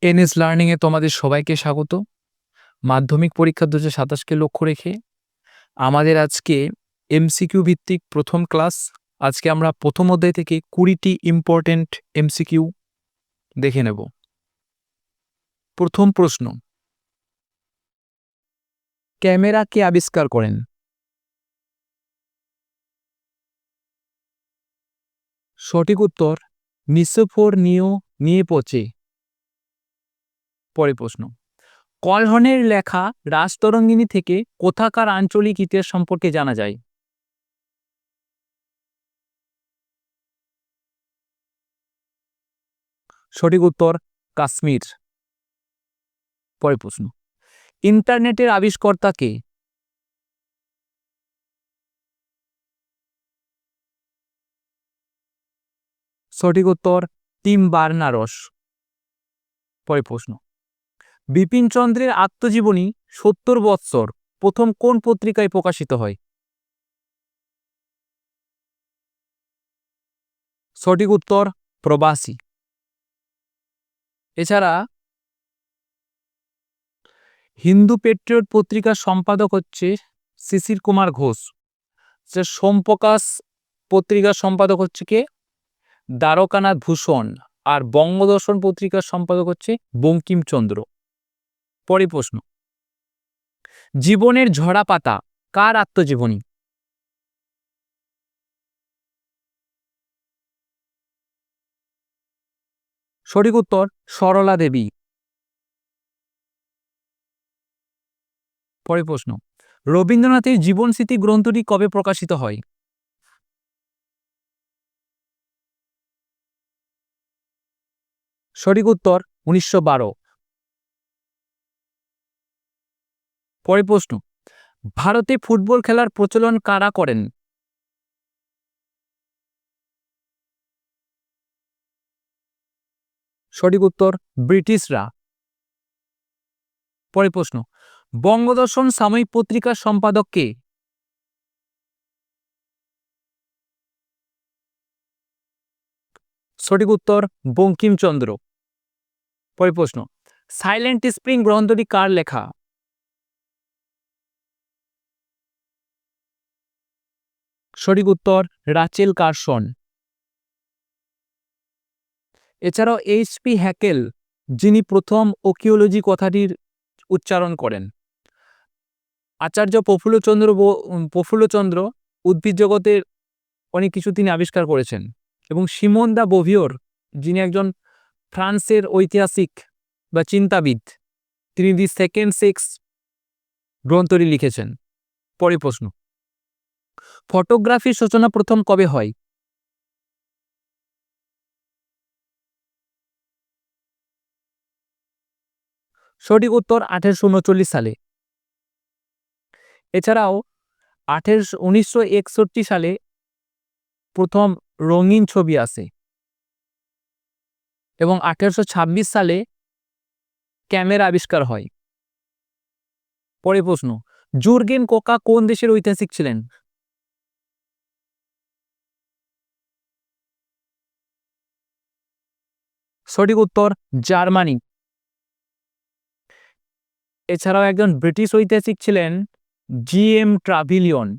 NS learning এ তোমাদের সবাইকে স্বাগত। মাধ্যমিক পরীক্ষা ২০২৭ কে লক্ষ্য রেখে আমাদের আজকে এমসিকিউ ভিত্তিক প্রথম ক্লাস। আজকে আমরা প্রথম অধ্যায় থেকে ২০টি ইম্পর্টেন্ট এমসিকিউ দেখে নেব। প্রথম প্রশ্ন, ক্যামেরা কে আবিষ্কার করেন? সঠিক উত্তর নিসোফোর নিয়েপোচে। পরের প্রশ্ন, কলহনের লেখা রাজতরঙ্গিনী থেকে কোথাকার আঞ্চলিক ইতিহাস সম্পর্কে জানা যায়? সঠিক উত্তর কাশ্মীর। পরের প্রশ্ন, ইন্টারনেটের আবিষ্কর্তা কে? সঠিক উত্তর টিম বার্নারস। পরের প্রশ্ন, বিপিনচন্দ্রের আত্মজীবনী ৭০ বৎসর প্রথম কোন পত্রিকায় প্রকাশিত হয়? সঠিক উত্তর প্রবাসী। এছাড়া হিন্দু পেট্রিয়ট পত্রিকার সম্পাদক হচ্ছে শিশির কুমার ঘোষ। যে সোমপ্রকাশ পত্রিকার সম্পাদক হচ্ছে কে? দ্বারকানাথ ভূষণ। আর বঙ্গদর্শন পত্রিকার সম্পাদক হচ্ছে বঙ্কিমচন্দ্র। পরের প্রশ্ন, জীবনের ঝরা পাতা কার আত্মজীবনী? সঠিক উত্তর সরলা দেবী। পরের প্রশ্ন, রবীন্দ্রনাথের জীবনস্মৃতি গ্রন্থটি কবে প্রকাশিত হয়? সঠিক উত্তর ১৯১২। পরের প্রশ্ন, ভারতে ফুটবল খেলার প্রচলন কারা করেন? সঠিক উত্তর ব্রিটিশরা। পরের প্রশ্ন, বঙ্গদর্শন সাময়িক পত্রিকার সম্পাদক কে? সঠিক উত্তর বঙ্কিমচন্দ্র। পরের প্রশ্ন, সাইলেন্ট স্প্রিং গ্রন্থটি কার লেখা? সঠিক উত্তর রাচেল কারসন। এছাড়াও এইচপি হ্যাকেল, যিনি প্রথম ওকিওলজি কথাটির উচ্চারণ করেন। আচার্য প্রফুল্লচন্দ্র উদ্ভিদ জগতের অনেক কিছু তিনি আবিষ্কার করেছেন। এবং সিমন দা বোভিওর, যিনি একজন ফ্রান্সের ঐতিহাসিক বা চিন্তাবিদ, তিনি দি সেকেন্ড সেক্স গ্রন্থটি লিখেছেন। পরের প্রশ্ন, ফটোগ্রাফির সূচনা প্রথম কবে হয়? সঠিক উত্তর 1839 সালে। এছাড়াও 1961 সালে প্রথম রঙিন ছবি আসে এবং 1826 সালে ক্যামেরা আবিষ্কার হয়। পরের প্রশ্ন, জুর্গেন কোকা কোন দেশের ঐতিহাসিক ছিলেন? সঠিক উত্তর জার্মানি। এছাড়াও একজন ব্রিটিশ ঐতিহাসিক ছিলেন জি.এম. ট্রাভিলিয়ন।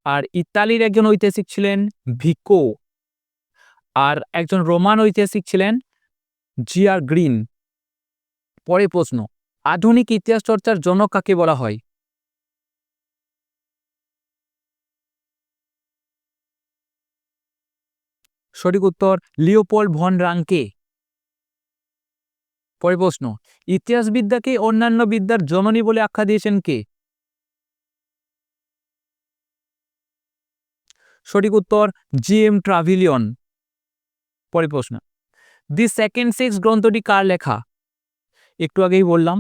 আর ইতালির একজন ঐতিহাসিক ছিলেন ভিকো। আর একজন রোমান ঐতিহাসিক ছিলেন জি.আর. গ্রিন। পরের প্রশ্ন, আধুনিক ইতিহাস চর্চার জনক কাকে বলা হয়? সঠিক উত্তর লিওপোল্ড ভন রাঙ্কে। পরের প্রশ্ন, ইতিহাসবিদ্যাকে অন্যান্য বিদ্যার জননী বলে আখ্যা দিয়েছেন কে? সঠিক উত্তর জি.এম. ট্রাভিলিয়ন। পরের প্রশ্ন, দি সেকেন্ড সেক্স গ্রন্থটি কার লেখা? একটু আগেই বললাম।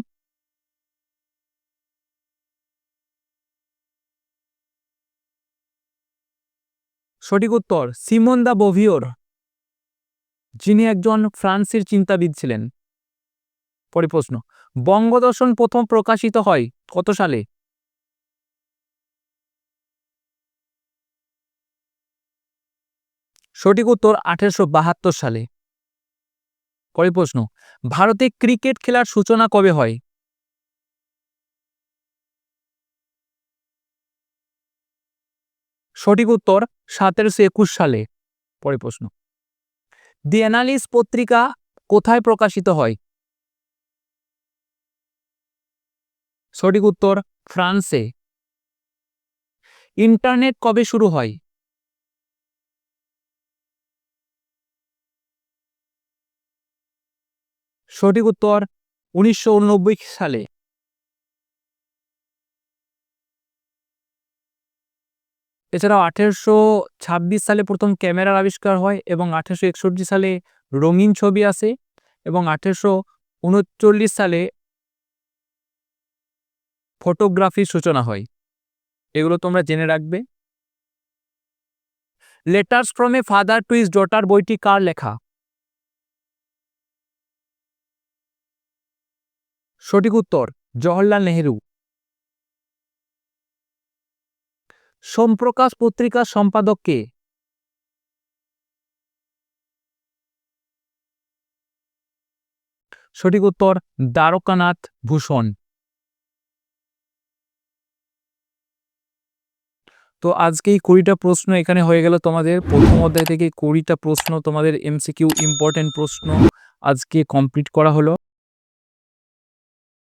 সঠিক উত্তর সিমন দা বোভিওর, যিনি একজন ফ্রান্সের চিন্তাবিদ ছিলেন। পরের প্রশ্ন, বঙ্গদর্শন প্রথম প্রকাশিত হয় কত সালে? সঠিক উত্তর 1872 সালে। পরের প্রশ্ন, ভারতে ক্রিকেট খেলার সূচনা কবে হয়? সঠিক উত্তর 1721 সালে। পরের প্রশ্ন, দি অ্যানালিস্ট পত্রিকা কোথায় প্রকাশিত হয়? সঠিক উত্তর ফ্রান্সে। ইন্টারনেট কবে শুরু হয়? সঠিক উত্তর 1989 সালে। এছাড়াও 1826 সালে প্রথম ক্যামেরার আবিষ্কার হয় এবং 1861 সালে রঙিন ছবি আসে এবং 1839 সালে ফটোগ্রাফির সূচনা হয়। এগুলো তোমরা জেনে রাখবে। Letters from a father to his daughter বইটি কার লেখা? সঠিক উত্তর জওহরলাল নেহেরু। সোমপ্রকাশ পত্রিকার সম্পাদক কে? সঠিক উত্তর দ্বারকানাথ ভূষণ। তো আজকে এই 20টা প্রশ্ন এখানে হয়ে গেল তোমাদের। প্রথম অধ্যায় থেকে 20টা প্রশ্ন তোমাদের এমসিকিউ ইম্পর্টেন্ট প্রশ্ন আজকে কমপ্লিট করা হলো।